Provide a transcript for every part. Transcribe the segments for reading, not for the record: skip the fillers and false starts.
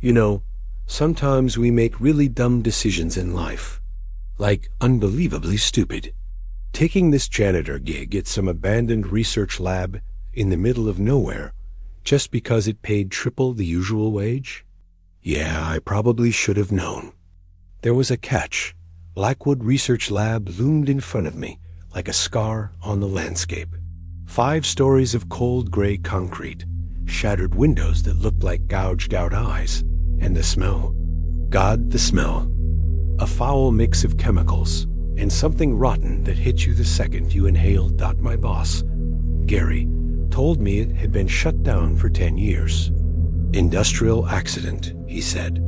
You know, sometimes we make really dumb decisions in life. Like unbelievably stupid. Taking this janitor gig at some abandoned research lab in the middle of nowhere just because it paid triple the usual wage? Yeah, I probably should have known. There was a catch. Blackwood Research Lab loomed in front of me like a scar on the landscape. 5 stories of cold gray concrete, shattered windows that looked like gouged out eyes, and the smell. God, the smell. A foul mix of chemicals and something rotten that hit you the second you inhaled. My boss, Gary, told me it had been shut down for 10 years. Industrial accident, he said.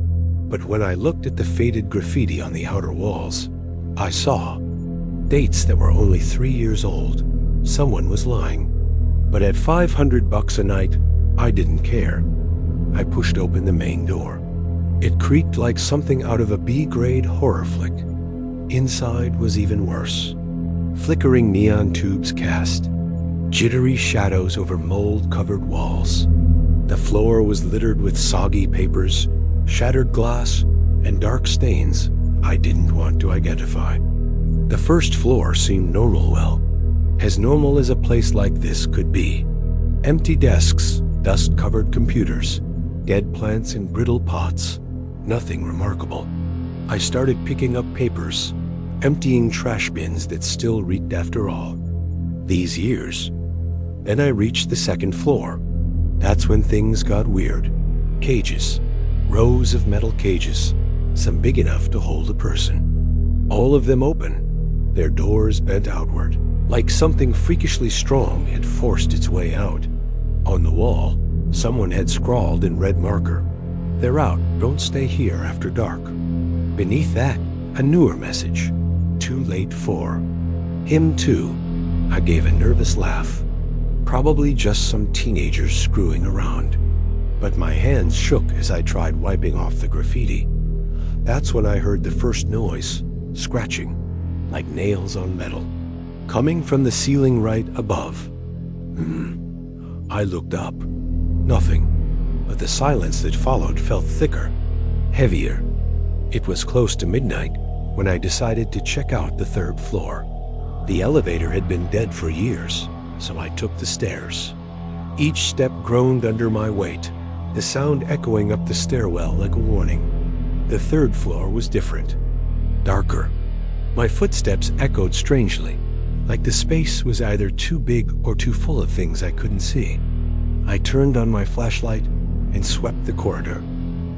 But when I looked at the faded graffiti on the outer walls, I saw dates that were only 3 years old. Someone was lying. But at $500 a night, I didn't care. I pushed open the main door. It creaked like something out of a B-grade horror flick. Inside was even worse. Flickering neon tubes cast, jittery shadows over mold-covered walls. The floor was littered with soggy papers, shattered glass, and dark stains I didn't want to identify. The first floor seemed normal, as normal as a place like this could be. Empty desks, dust-covered computers, dead plants in brittle pots. Nothing remarkable. I started picking up papers, emptying trash bins that still reeked after all these years. Then I reached the second floor. That's when things got weird. Cages. Rows of metal cages, some big enough to hold a person. All of them open, their doors bent outward, like something freakishly strong had forced its way out. On the wall, someone had scrawled in red marker, "They're out, don't stay here after dark." Beneath that, a newer message, "Too late for him too." I gave a nervous laugh. Probably just some teenagers screwing around. But my hands shook as I tried wiping off the graffiti. That's when I heard the first noise, scratching, like nails on metal, coming from the ceiling right above. I looked up. Nothing, but the silence that followed felt thicker, heavier. It was close to midnight when I decided to check out the third floor. The elevator had been dead for years, so I took the stairs. Each step groaned under my weight, the sound echoing up the stairwell like a warning. The third floor was different, darker. My footsteps echoed strangely, like the space was either too big or too full of things I couldn't see. I turned on my flashlight and swept the corridor.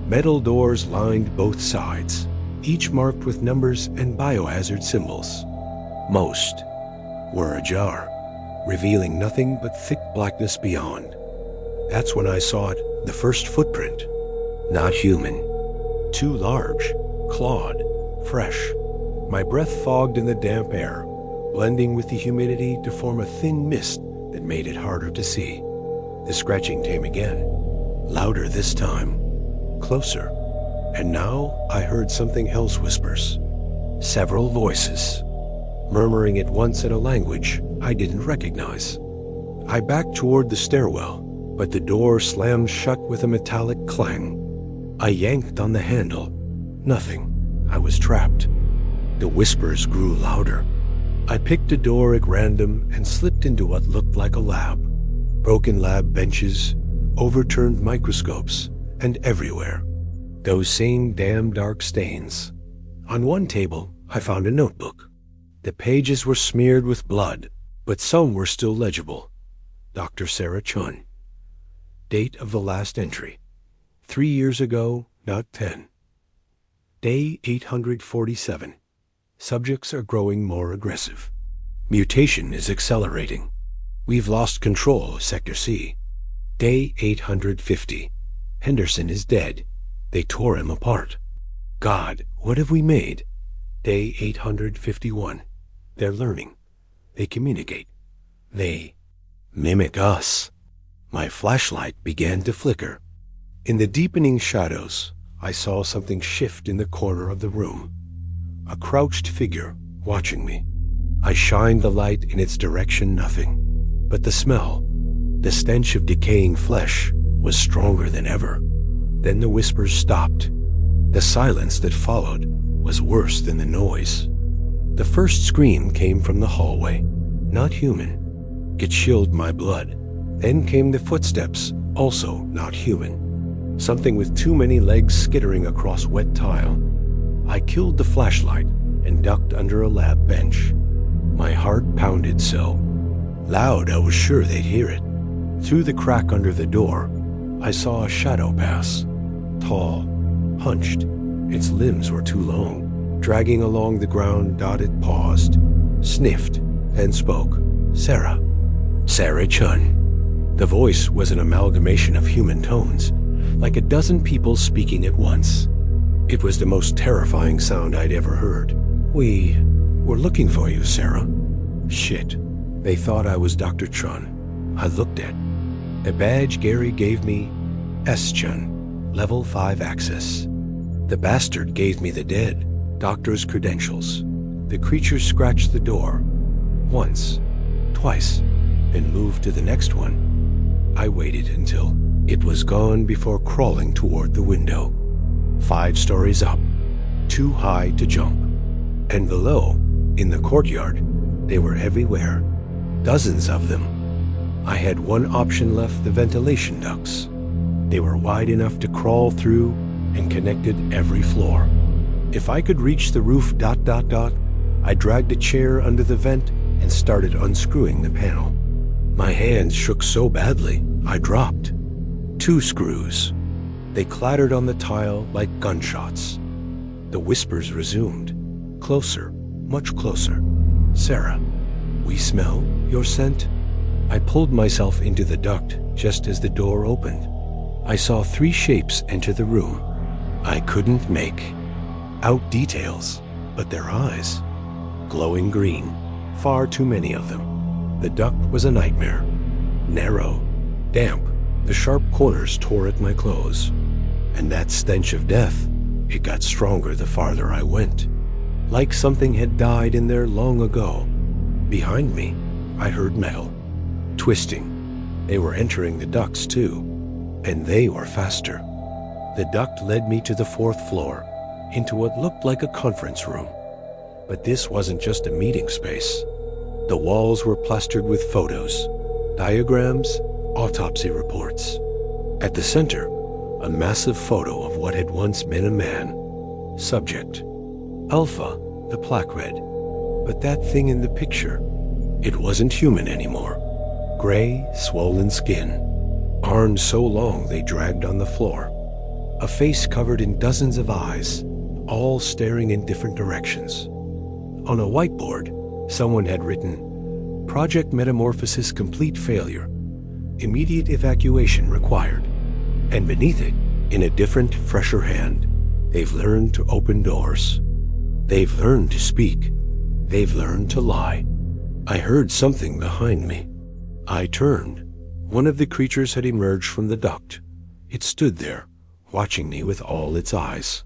Metal doors lined both sides, each marked with numbers and biohazard symbols. Most were ajar, revealing nothing but thick blackness beyond. That's when I saw it, the first footprint. Not human. Too large, clawed, fresh. My breath fogged in the damp air, blending with the humidity to form a thin mist that made it harder to see. The scratching came again, louder this time, closer. And now I heard something else whispers. Several voices, murmuring at once in a language I didn't recognize. I backed toward the stairwell, but the door slammed shut with a metallic clang. I yanked on the handle. Nothing. I was trapped. The whispers grew louder. I picked a door at random and slipped into what looked like a lab. Broken lab benches, overturned microscopes, and everywhere, those same damn dark stains. On one table, I found a notebook. The pages were smeared with blood, but some were still legible. Dr. Sarah Chun. Date of the last entry. 3 years ago, not 10. Day 847. Subjects are growing more aggressive. Mutation is accelerating. We've lost control of Sector C. Day 850. Henderson is dead. They tore him apart. God, what have we made? Day 851. They're learning. They communicate. They mimic us. My flashlight began to flicker. In the deepening shadows, I saw something shift in the corner of the room. A crouched figure watching me. I shined the light in its direction. Nothing. But the smell, the stench of decaying flesh, was stronger than ever. Then the whispers stopped. The silence that followed was worse than the noise. The first scream came from the hallway, not human. It chilled my blood. Then came the footsteps, also not human. Something with too many legs skittering across wet tile. I killed the flashlight and ducked under a lab bench. My heart pounded so loud I was sure they'd hear it. Through the crack under the door, I saw a shadow pass. Tall, hunched, its limbs were too long. Dragging along the ground, it paused, sniffed, and spoke. Sarah. Sarah Chun. The voice was an amalgamation of human tones, like a dozen people speaking at once. It was the most terrifying sound I'd ever heard. We were looking for you, Sarah. Shit. They thought I was Dr. Chun. I looked at a badge Gary gave me, S-Chun, level 5 access. The bastard gave me the dead doctor's credentials. The creature scratched the door once, twice, and moved to the next one. I waited until it was gone before crawling toward the window. 5 stories up, too high to jump. And below, in the courtyard, they were everywhere. Dozens of them. I had one option left, the ventilation ducts. They were wide enough to crawl through and connected every floor. If I could reach the roof, I dragged a chair under the vent and started unscrewing the panel. My hands shook so badly, I dropped 2 screws. They clattered on the tile like gunshots. The whispers resumed. Closer, much closer. Sarah, we smell your scent? I pulled myself into the duct just as the door opened. I saw 3 shapes enter the room. I couldn't make out details, but their eyes, glowing green, far too many of them. The duct was a nightmare. Narrow, damp, the sharp corners tore at my clothes. And that stench of death, it got stronger the farther I went. Like something had died in there long ago. Behind me, I heard metal, twisting. They were entering the ducts too, and they were faster. The duct led me to the 4th floor, into what looked like a conference room. But this wasn't just a meeting space. The walls were plastered with photos, diagrams, autopsy reports. At the center, a massive photo of what had once been a man. Subject, Alpha, the plaque-red. But that thing in the picture, it wasn't human anymore. Gray, swollen skin, arms so long they dragged on the floor. A face covered in dozens of eyes, all staring in different directions. On a whiteboard, someone had written, Project Metamorphosis complete failure. Immediate evacuation required. And beneath it, in a different, fresher hand, they've learned to open doors. They've learned to speak. They've learned to lie. I heard something behind me. I turned. One of the creatures had emerged from the duct. It stood there, watching me with all its eyes.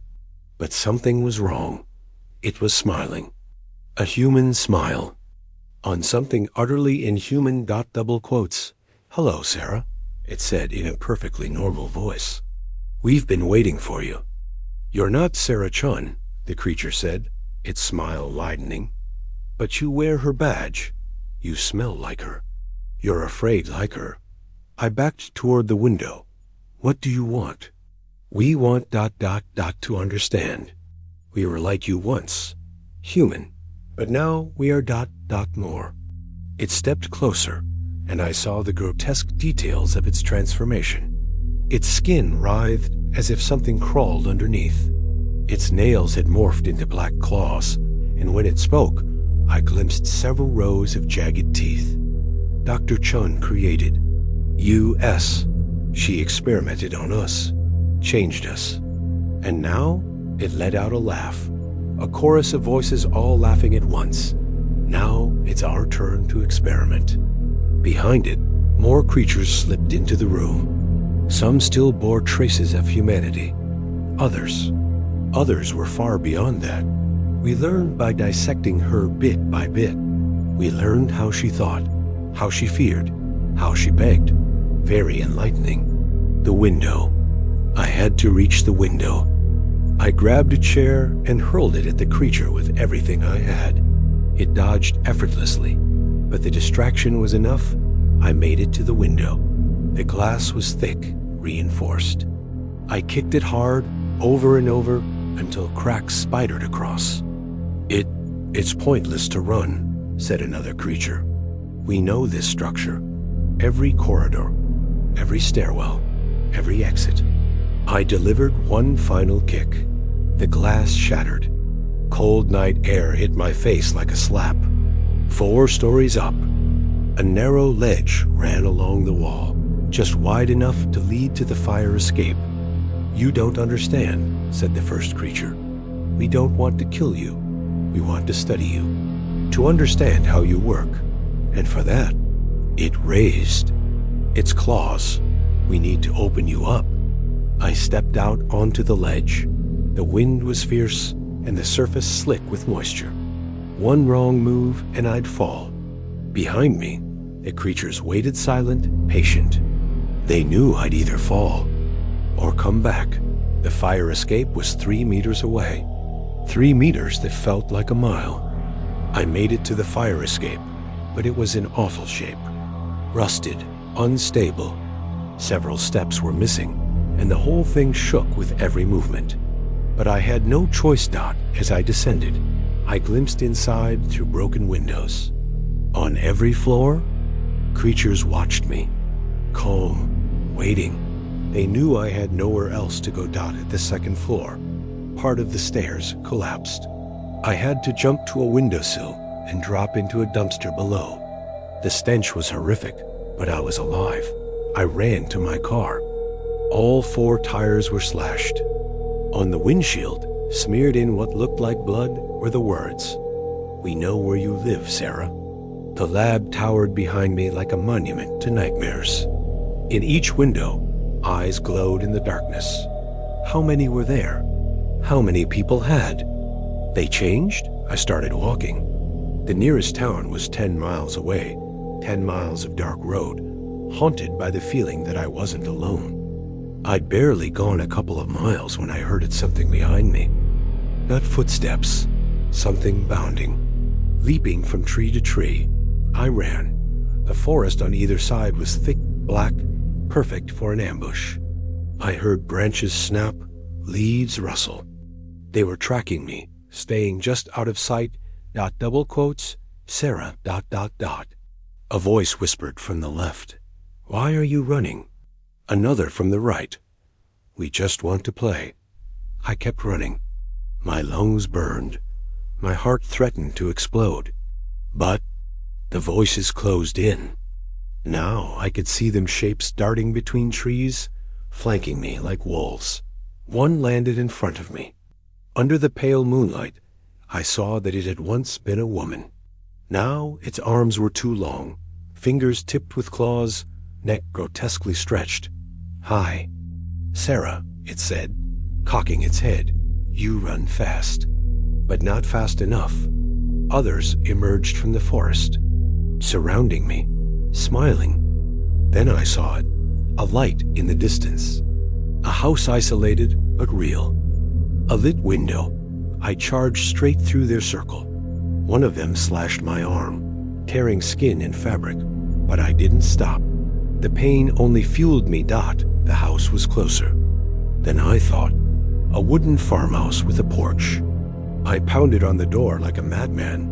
But something was wrong. It was smiling. A human smile. On something utterly inhuman. Double quotes. Hello, Sarah, it said in a perfectly normal voice. We've been waiting for you. You're not Sarah Chun, the creature said, its smile widening. But you wear her badge. You smell like her. You're afraid like her. I backed toward the window. What do you want? We want ... to understand. We were like you once. Human. But now we are ... more. It stepped closer, and I saw the grotesque details of its transformation. Its skin writhed as if something crawled underneath. Its nails had morphed into black claws, and when it spoke, I glimpsed several rows of jagged teeth. Dr. Chun created. U.S. She experimented on us, changed us. And now it let out a laugh, a chorus of voices all laughing at once. Now it's our turn to experiment. Behind it, more creatures slipped into the room. Some still bore traces of humanity. Others were far beyond that. We learned by dissecting her bit by bit. We learned how she thought, how she feared, how she begged. Very enlightening. The window. I had to reach the window. I grabbed a chair and hurled it at the creature with everything I had. It dodged effortlessly, but the distraction was enough. I made it to the window. The glass was thick, reinforced. I kicked it hard, over and over, until cracks spidered across. It's pointless to run, said another creature. We know this structure. Every corridor, every stairwell, every exit. I delivered one final kick. The glass shattered. Cold night air hit my face like a slap. 4 stories up, a narrow ledge ran along the wall, just wide enough to lead to the fire escape. You don't understand, said the first creature. We don't want to kill you. We want to study you, to understand how you work. And for that, it raised its claws. We need to open you up. I stepped out onto the ledge. The wind was fierce and the surface slick with moisture. One wrong move and I'd fall. Behind me, the creatures waited silent, patient. They knew I'd either fall or come back. The fire escape was 3 meters away. 3 meters that felt like a mile. I made it to the fire escape, but it was in awful shape. Rusted, unstable. Several steps were missing, and the whole thing shook with every movement. But I had no choice, Dot, as I descended. I glimpsed inside through broken windows. On every floor, creatures watched me, calm, waiting. They knew I had nowhere else to go. Dot, at the second floor. Part of the stairs collapsed. I had to jump to a windowsill and drop into a dumpster below. The stench was horrific, but I was alive. I ran to my car. All 4 tires were slashed. On the windshield, smeared in what looked like blood, were the words, "We know where you live, Sarah." The lab towered behind me like a monument to nightmares. In each window, eyes glowed in the darkness. How many were there? How many people had? They changed? I started walking. The nearest town was 10 miles away, 10 miles of dark road, haunted by the feeling that I wasn't alone. I'd barely gone a couple of miles when I heard something behind me. Not footsteps, something bounding. Leaping from tree to tree, I ran. The forest on either side was thick, black, perfect for an ambush. I heard branches snap, leaves rustle. They were tracking me, staying just out of sight, double quotes, Sarah, A voice whispered from the left, "Why are you running?" Another from the right, "We just want to play." I kept running. My lungs burned. My heart threatened to explode. But the voices closed in. Now I could see them, shapes darting between trees, flanking me like wolves. One landed in front of me. Under the pale moonlight, I saw that it had once been a woman. Now its arms were too long, fingers tipped with claws, neck grotesquely stretched. "Hi, Sarah," it said, cocking its head. "You run fast." But not fast enough. Others emerged from the forest, surrounding me, smiling. Then I saw it, a light in the distance. A house isolated, but real. A lit window. I charged straight through their circle. One of them slashed my arm, tearing skin and fabric, but I didn't stop. The pain only fueled me. The house was closer. Then I thought, a wooden farmhouse with a porch. I pounded on the door like a madman.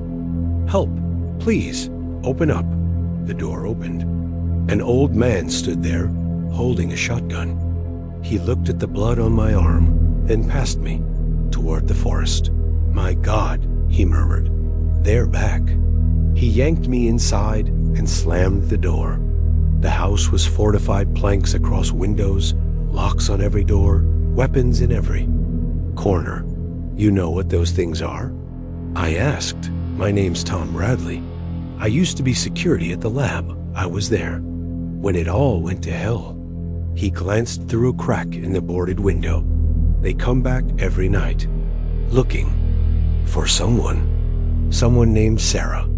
"Help, please, open up." The door opened. An old man stood there, holding a shotgun. He looked at the blood on my arm, then past me, toward the forest. "My God," he murmured, "they're back." He yanked me inside and slammed the door. The house was fortified planks across windows, locks on every door, weapons in every corner. "You know what those things are?" I asked. "My name's Tom Bradley. I used to be security at the lab. I was there when it all went to hell." He glanced through a crack in the boarded window. "They come back every night, looking for someone named Sarah."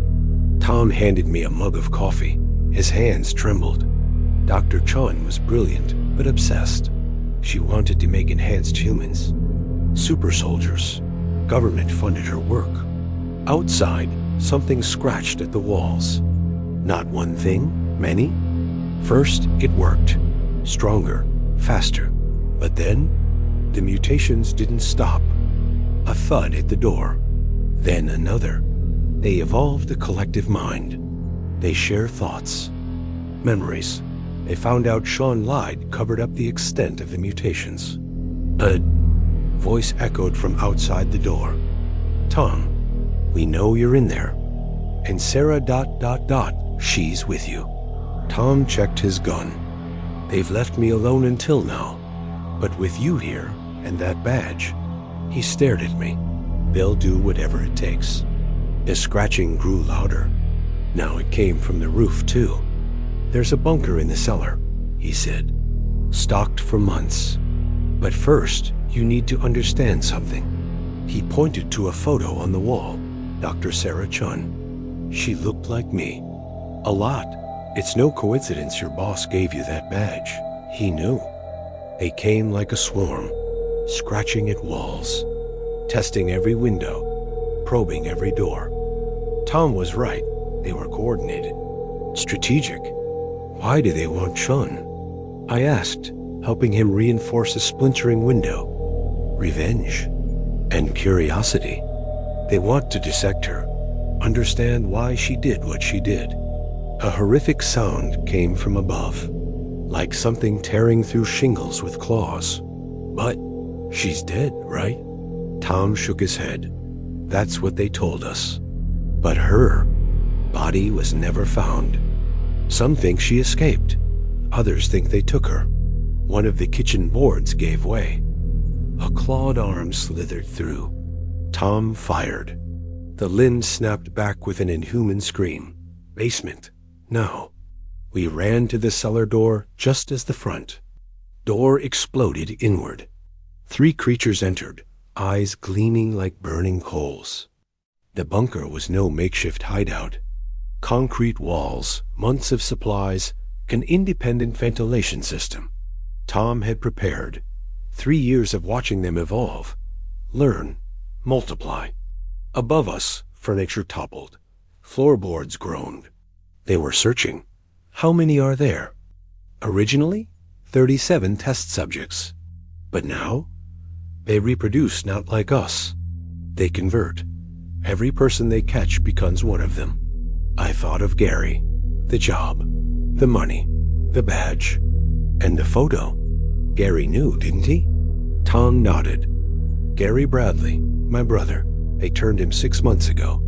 Tom handed me a mug of coffee. His hands trembled. Dr. Chun was brilliant, but obsessed. She wanted to make enhanced humans, super soldiers. Government funded her work. Outside, something scratched at the walls. Not one thing, many. First, it worked. Stronger, faster. But then, the mutations didn't stop. A thud hit the door. Then another. They evolved a collective mind. They share thoughts, memories. They found out Sean lied covered up the extent of the mutations. A voice echoed from outside the door. Tom, we know you're in there. And Sarah ... she's with you. Tom checked his gun. They've left me alone until now. But with you here and that badge, he stared at me. They'll do whatever it takes. The scratching grew louder. Now it came from the roof, too. There's a bunker in the cellar, he said. Stocked for months. But first, you need to understand something. He pointed to a photo on the wall. Dr. Sarah Chun. She looked like me. A lot. It's no coincidence your boss gave you that badge. He knew. They came like a swarm, scratching at walls, testing every window, probing every door. Tom was right. They were coordinated, strategic. Why do they want Chun? I asked, helping him reinforce a splintering window. Revenge and curiosity. They want to dissect her, understand why she did what she did. A horrific sound came from above, like something tearing through shingles with claws. But she's dead, right? Tom shook his head. That's what they told us. But her body was never found. Some think she escaped. Others think they took her. One of the kitchen boards gave way. A clawed arm slithered through. Tom fired. The lid snapped back with an inhuman scream. Basement. No. We ran to the cellar door just as the front. Door exploded inward. 3 creatures entered, eyes gleaming like burning coals. The bunker was no makeshift hideout. Concrete walls, months of supplies, an independent ventilation system. Tom had prepared. 3 years of watching them evolve, learn, multiply. Above us, furniture toppled. Floorboards groaned. They were searching. How many are there? Originally, 37 test subjects. But now, they reproduce not like us. They convert. Every person they catch becomes one of them. I thought of Gary, the job, the money, the badge, and the photo. Gary knew, didn't he? Tom nodded. Gary Bradley, my brother. They turned him 6 months ago.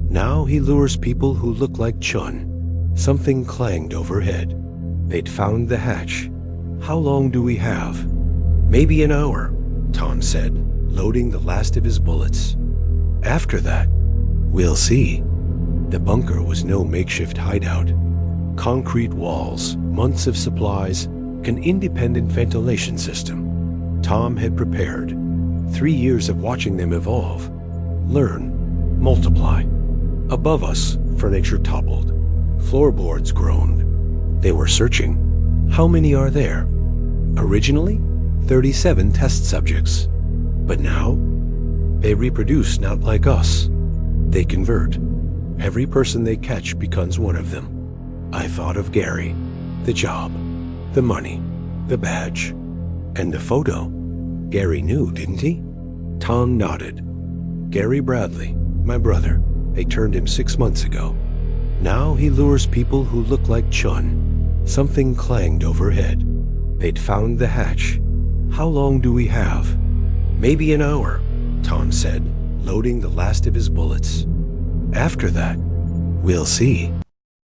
Now he lures people who look like Chun. Something clanged overhead. They'd found the hatch. How long do we have? Maybe an hour, Tom said, loading the last of his bullets. After that, we'll see. The bunker was no makeshift hideout. Concrete walls, months of supplies, an independent ventilation system. Tom had prepared. 3 years of watching them evolve, learn, multiply. Above us, furniture toppled. Floorboards groaned. They were searching. How many are there? Originally, 37 test subjects. But now, they reproduce not like us. They convert. Every person they catch becomes one of them. I thought of Gary, the job, the money, the badge, and the photo. Gary knew, didn't he? Tom nodded. Gary Bradley, my brother. They turned him 6 months ago. Now he lures people who look like Chun. Something clanged overhead. They'd found the hatch. How long do we have? Maybe an hour, Tom said, loading the last of his bullets. After that, we'll see.